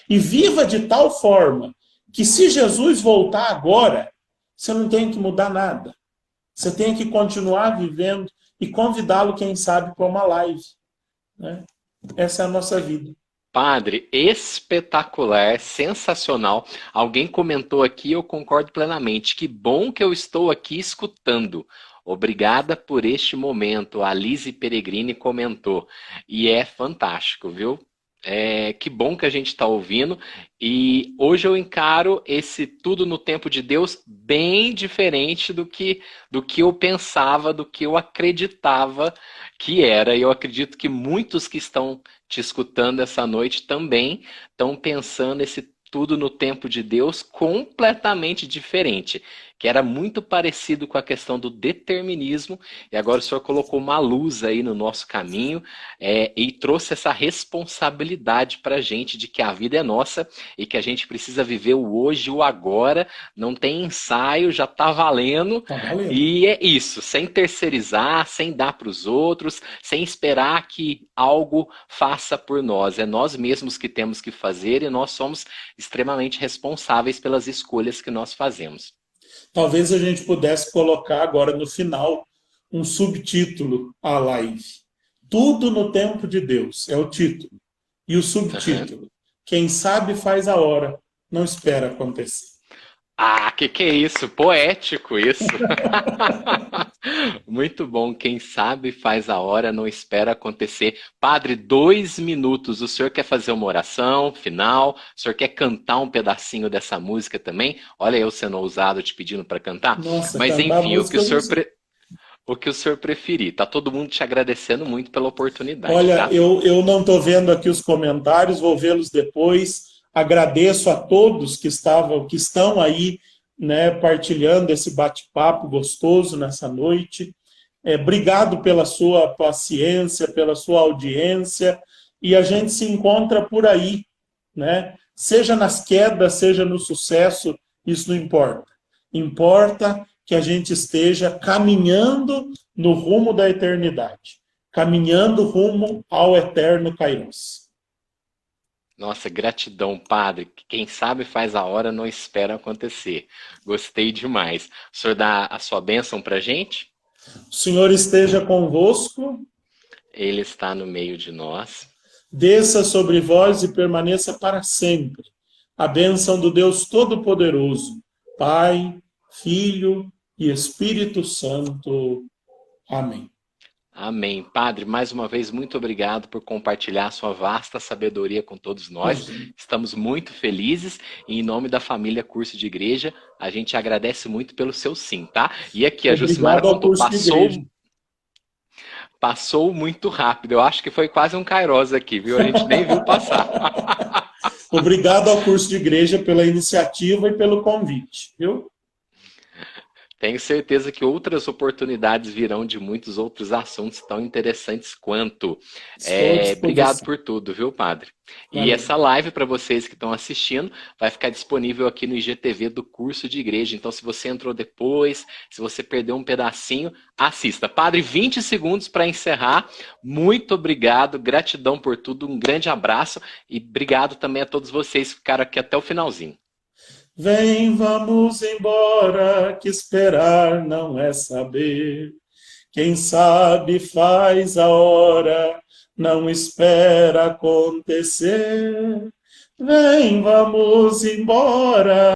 E viva de tal forma que, se Jesus voltar agora, você não tem que mudar nada. Você tem que continuar vivendo e convidá-lo, quem sabe, para uma live. Né? Essa é a nossa vida. Padre, espetacular, sensacional. Alguém comentou aqui, eu concordo plenamente. Que bom que eu estou aqui escutando. Obrigada por este momento. A Lise Peregrini comentou. E é fantástico, viu? Que bom que a gente está ouvindo. E hoje eu encaro esse tudo no tempo de Deus bem diferente do que eu pensava, do que eu acreditava que era. E eu acredito que muitos que estão te escutando essa noite também estão pensando esse tudo no tempo de Deus completamente diferente, que era muito parecido com a questão do determinismo, e agora o senhor colocou uma luz aí no nosso caminho e trouxe essa responsabilidade para a gente de que a vida é nossa e que a gente precisa viver o hoje, o agora, não tem ensaio, já está valendo. Tá valendo. E é isso, sem terceirizar, sem dar para os outros, sem esperar que algo faça por nós. É nós mesmos que temos que fazer e nós somos extremamente responsáveis pelas escolhas que nós fazemos. Talvez a gente pudesse colocar agora no final um subtítulo à live. Tudo no tempo de Deus é o título. E o subtítulo: quem sabe faz a hora, não espera acontecer. Ah, que é isso? Poético isso. Muito bom. Quem sabe faz a hora, não espera acontecer. Padre, 2 minutos. O senhor quer fazer uma oração final? O senhor quer cantar um pedacinho dessa música também? Olha eu sendo ousado te pedindo para cantar. Nossa, mas cantar enfim, o que o senhor música o que o senhor preferir. Tá todo mundo te agradecendo muito pela oportunidade, Olha, tá? eu não estou vendo aqui os comentários, vou vê-los depois. Agradeço a todos que estão aí, né, partilhando esse bate-papo gostoso nessa noite. Obrigado pela sua paciência, pela sua audiência, e a gente se encontra por aí, né? Seja nas quedas, seja no sucesso, isso não importa. Importa que a gente esteja caminhando no rumo da eternidade, caminhando rumo ao eterno Kairos. Nossa, gratidão, padre. Quem sabe faz a hora, não espera acontecer. Gostei demais. O senhor dá a sua bênção pra gente? O Senhor esteja convosco, Ele está no meio de nós. desça sobre vós e permaneça para sempre. A bênção do Deus Todo-Poderoso, Pai, Filho e Espírito Santo. Amém. Amém. Padre, mais uma vez, muito obrigado por compartilhar sua vasta sabedoria com todos nós. Estamos muito felizes e, em nome da família Curso de Igreja, a gente agradece muito pelo seu sim, tá? E aqui a Jucimara contou, passou muito rápido. Eu acho que foi quase um Kairos aqui, viu? A gente nem viu passar. Obrigado ao Curso de Igreja pela iniciativa e pelo convite, viu? Tenho certeza que outras oportunidades virão de muitos outros assuntos tão interessantes quanto. Obrigado por tudo, viu, padre? Valeu. E essa live, para vocês que estão assistindo, vai ficar disponível aqui no IGTV do Curso de Igreja. Então, se você entrou depois, se você perdeu um pedacinho, assista. Padre, 20 segundos para encerrar. Muito obrigado, gratidão por tudo, um grande abraço e obrigado também a todos vocês que ficaram aqui até o finalzinho. Vem, vamos embora, que esperar não é saber. Quem sabe faz a hora, não espera acontecer. Vem, vamos embora.